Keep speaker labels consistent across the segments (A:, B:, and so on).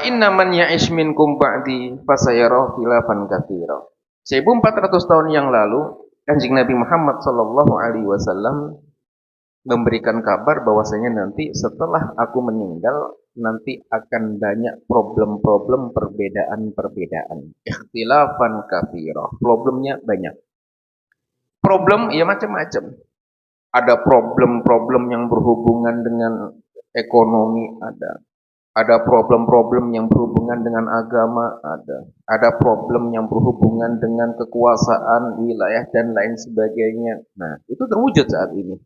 A: inna man ya'ish minkum ba'di fasayara khilafan katsira. 1400 tahun yang lalu, Kanjeng Nabi Muhammad sallallahu alaihi wasallam memberikan kabar bahwasanya nanti setelah aku meninggal nanti akan banyak problem-problem perbedaan-perbedaan. Ikhtilafan katsira. Problemnya banyak. Problem ya macam-macam. Ada problem-problem yang berhubungan dengan ekonomi, ada problem-problem yang berhubungan dengan agama, ada problem yang berhubungan dengan kekuasaan wilayah dan lain sebagainya. Nah, itu terwujud saat ini.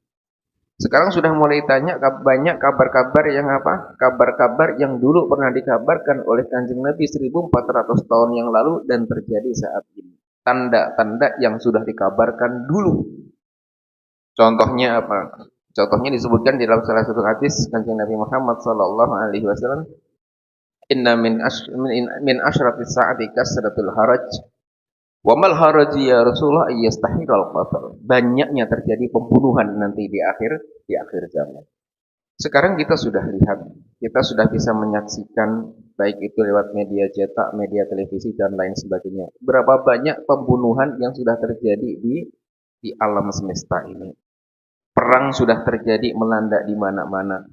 A: Sekarang sudah mulai banyak kabar-kabar yang apa? Kabar-kabar yang dulu pernah dikabarkan oleh Kanjeng Nabi 1400 tahun yang lalu dan terjadi saat ini. Tanda-tanda yang sudah dikabarkan dulu. Contohnya apa? Contohnya disebutkan di dalam salah satu hadis Kanjeng Nabi Muhammad sallallahu alaihi wasallam, "Inna min asyratis sa'ati kasratul haraj." Wa mal haraji ya Rasulullah yastahiral qatl. Banyaknya terjadi pembunuhan nanti di akhir zaman. Sekarang kita sudah lihat, kita sudah bisa menyaksikan baik itu lewat media cetak, media televisi dan lain sebagainya. Berapa banyak pembunuhan yang sudah terjadi di alam semesta ini. Perang sudah terjadi melanda di mana-mana.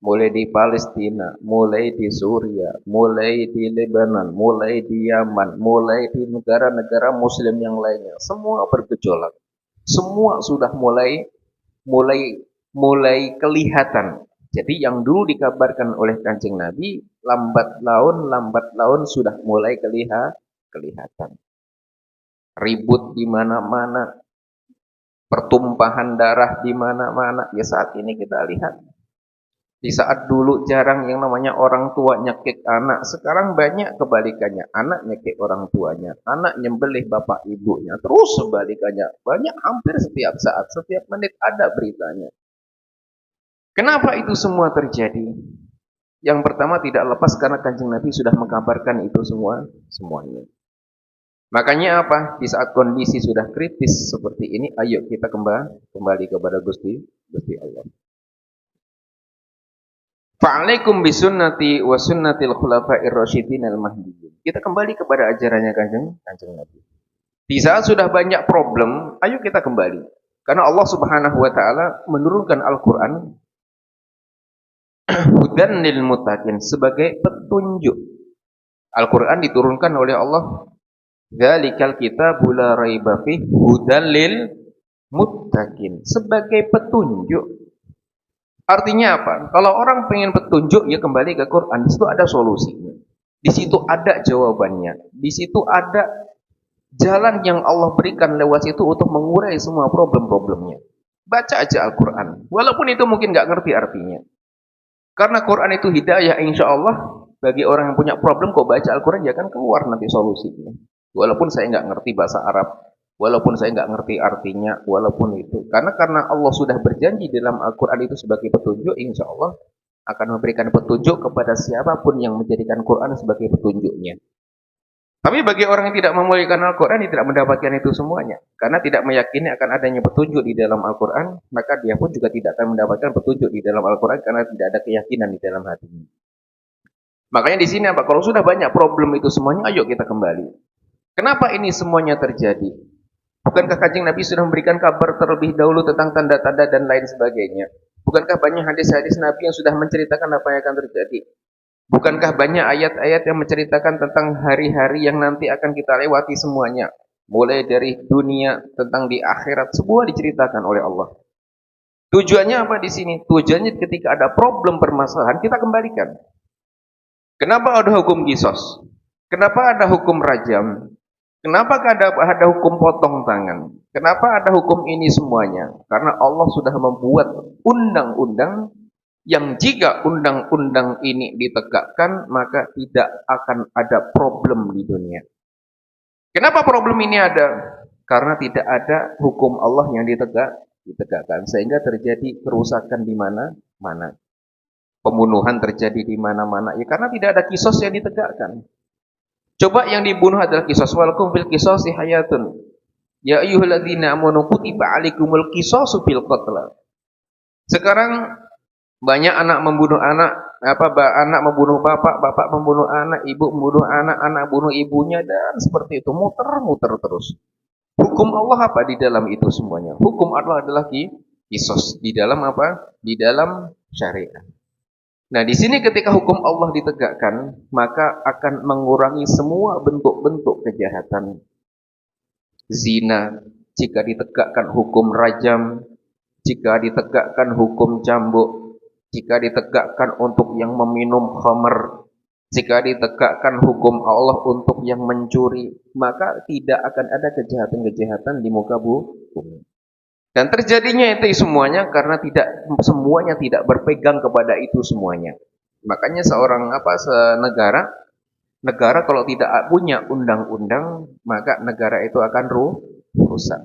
A: Mulai di Palestina, mulai di Suria, mulai di Lebanon, mulai di Yaman, mulai di negara-negara muslim yang lainnya. Semua bergejolak. Semua sudah mulai kelihatan. Jadi yang dulu dikabarkan oleh Kanjeng Nabi, lambat laun sudah mulai kelihatan. Ribut di mana-mana, pertumpahan darah di mana-mana. Ya saat ini kita lihat. Di saat dulu jarang yang namanya orang tua nyekik anak, sekarang banyak kebalikannya. Anak nyekik orang tuanya, anak nyembelih bapak ibunya, terus sebalikannya. Banyak hampir setiap saat, setiap menit ada beritanya. Kenapa itu semua terjadi? Yang pertama tidak lepas karena Kanjeng Nabi sudah mengkabarkan itu semuanya. Makanya apa? Di saat kondisi sudah kritis seperti ini, ayo kita kembali kepada Gusti Allah. Fa'alaikum bisunnati wa sunnatil khulafa'ir rasyidin al-mahdiyyin. Kita kembali kepada ajarannya Kanjeng Nabi. Di saat sudah banyak problem, ayo kita kembali. Karena Allah Subhanahu wa taala menurunkan Al-Qur'an hudan lil muttaqin sebagai petunjuk. Al-Qur'an diturunkan oleh Allah, dzalikal kitabul la raiba fihi hudan lil muttaqin, sebagai petunjuk. Artinya apa? Kalau orang pengen petunjuk, ya kembali ke Quran. Di situ ada solusinya. Di situ ada jawabannya. Di situ ada jalan yang Allah berikan lewat situ untuk mengurai semua problem-problemnya. Baca aja Al-Quran. Walaupun itu mungkin nggak ngerti artinya. Karena Quran itu hidayah, insya Allah. Bagi orang yang punya problem, kok baca Al-Quran, ya kan keluar nanti solusinya. Walaupun saya nggak ngerti bahasa Arab. Walaupun saya nggak ngerti artinya, walaupun itu. Karena Allah sudah berjanji dalam Al-Quran itu sebagai petunjuk, insya Allah akan memberikan petunjuk kepada siapapun yang menjadikan Quran sebagai petunjuknya. Tapi bagi orang yang tidak memuliakan Al-Quran, dia tidak mendapatkan itu semuanya. Karena tidak meyakini akan adanya petunjuk di dalam Al-Quran, maka dia pun juga tidak akan mendapatkan petunjuk di dalam Al-Quran karena tidak ada keyakinan di dalam hatinya. Makanya di sini apa? Kalau sudah banyak problem itu semuanya, ayo kita kembali. Kenapa ini semuanya terjadi? Bukankah Kanjeng Nabi sudah memberikan kabar terlebih dahulu tentang tanda-tanda dan lain sebagainya? Bukankah banyak hadis-hadis Nabi yang sudah menceritakan apa yang akan terjadi? Bukankah banyak ayat-ayat yang menceritakan tentang hari-hari yang nanti akan kita lewati semuanya? Mulai dari dunia, tentang di akhirat, semua diceritakan oleh Allah. Tujuannya apa di sini? Tujuannya ketika ada problem permasalahan, kita kembalikan. Kenapa ada hukum qisas? Kenapa ada hukum rajam? Kenapa ada hukum potong tangan? Kenapa ada hukum ini semuanya? Karena Allah sudah membuat undang-undang yang jika undang-undang ini ditegakkan, maka tidak akan ada problem di dunia. Kenapa problem ini ada? Karena tidak ada hukum Allah yang ditegakkan. Sehingga terjadi kerusakan di mana-mana. Pembunuhan terjadi di mana-mana. Ya karena tidak ada qisas yang ditegakkan. Coba yang dibunuh adalah qisas. Walakum fil qisasi hayatun. Ya ayyuhalladzina amanu kutiba alaikumul qisasu fil qatl. Sekarang banyak anak membunuh anak, anak membunuh bapak, bapak membunuh anak, ibu membunuh anak, anak bunuh ibunya, dan seperti itu muter-muter terus. Hukum Allah apa di dalam itu semuanya? Hukum Allah adalah kisos di dalam apa? Di dalam syariat. Nah, di sini ketika hukum Allah ditegakkan, maka akan mengurangi semua bentuk-bentuk kejahatan. Zina, jika ditegakkan hukum rajam, jika ditegakkan hukum cambuk, jika ditegakkan untuk yang meminum khamr, jika ditegakkan hukum Allah untuk yang mencuri, maka tidak akan ada kejahatan-kejahatan di muka bumi. Dan terjadinya itu semuanya karena semuanya tidak berpegang kepada itu semuanya. Makanya negara kalau tidak punya undang-undang, maka negara itu akan rusak.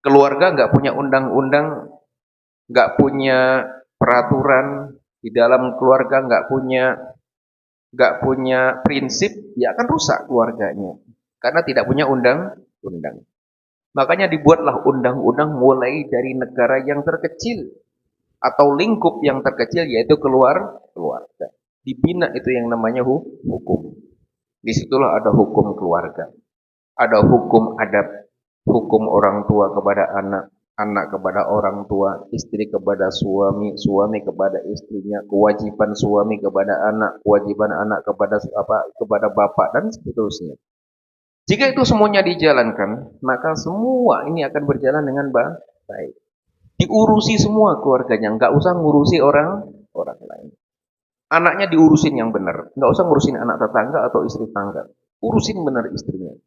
A: Keluarga nggak punya undang-undang, nggak punya peraturan di dalam keluarga, nggak punya prinsip, ya akan rusak keluarganya karena tidak punya undang-undang. Makanya dibuatlah undang-undang mulai dari negara yang terkecil atau lingkup yang terkecil, yaitu keluarga. Dibina itu yang namanya hukum. Disitulah ada hukum keluarga, ada hukum adab, hukum orang tua kepada anak, anak kepada orang tua, istri kepada suami, suami kepada istrinya, kewajiban suami kepada anak, kewajiban anak kepada bapak, dan seterusnya. Jika itu semuanya dijalankan, maka semua ini akan berjalan dengan baik. Diurusi semua keluarganya, nggak usah ngurusi orang lain. Anaknya diurusin yang benar, nggak usah ngurusin anak tetangga atau istri tetangga. Urusin benar istrinya.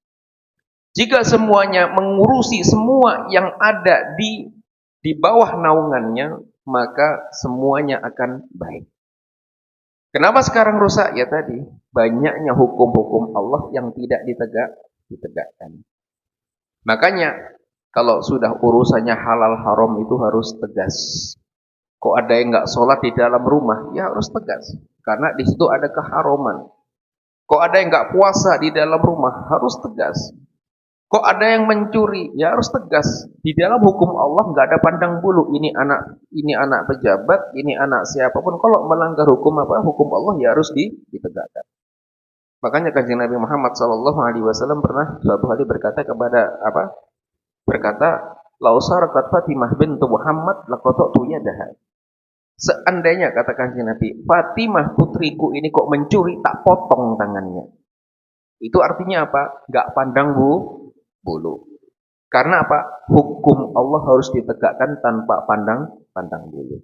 A: Jika semuanya mengurusi semua yang ada di bawah naungannya, maka semuanya akan baik. Kenapa sekarang rusak? Ya tadi, banyaknya hukum-hukum Allah yang tidak ditegakkan. Makanya kalau sudah urusannya halal haram itu harus tegas. Kok ada yang nggak sholat di dalam rumah, ya harus tegas. Karena di situ ada keharaman. Kok ada yang nggak puasa di dalam rumah, harus tegas. Kok ada yang mencuri, ya harus tegas. Di dalam hukum Allah nggak ada pandang bulu. Ini anak pejabat, ini anak siapapun. Kalau melanggar hukum Allah ya harus ditegakkan. Makanya Kanjeng Nabi Muhammad SAW pernah suatu hari berkata "Lau sarakat Fatimah bintu Muhammad laqata'tu yadaha." Seandainya kata Kanjeng Nabi, Fatimah putriku ini kok mencuri, tak potong tangannya. Itu artinya apa? Enggak pandang bulu. Karena apa? Hukum Allah harus ditegakkan tanpa pandang bulu.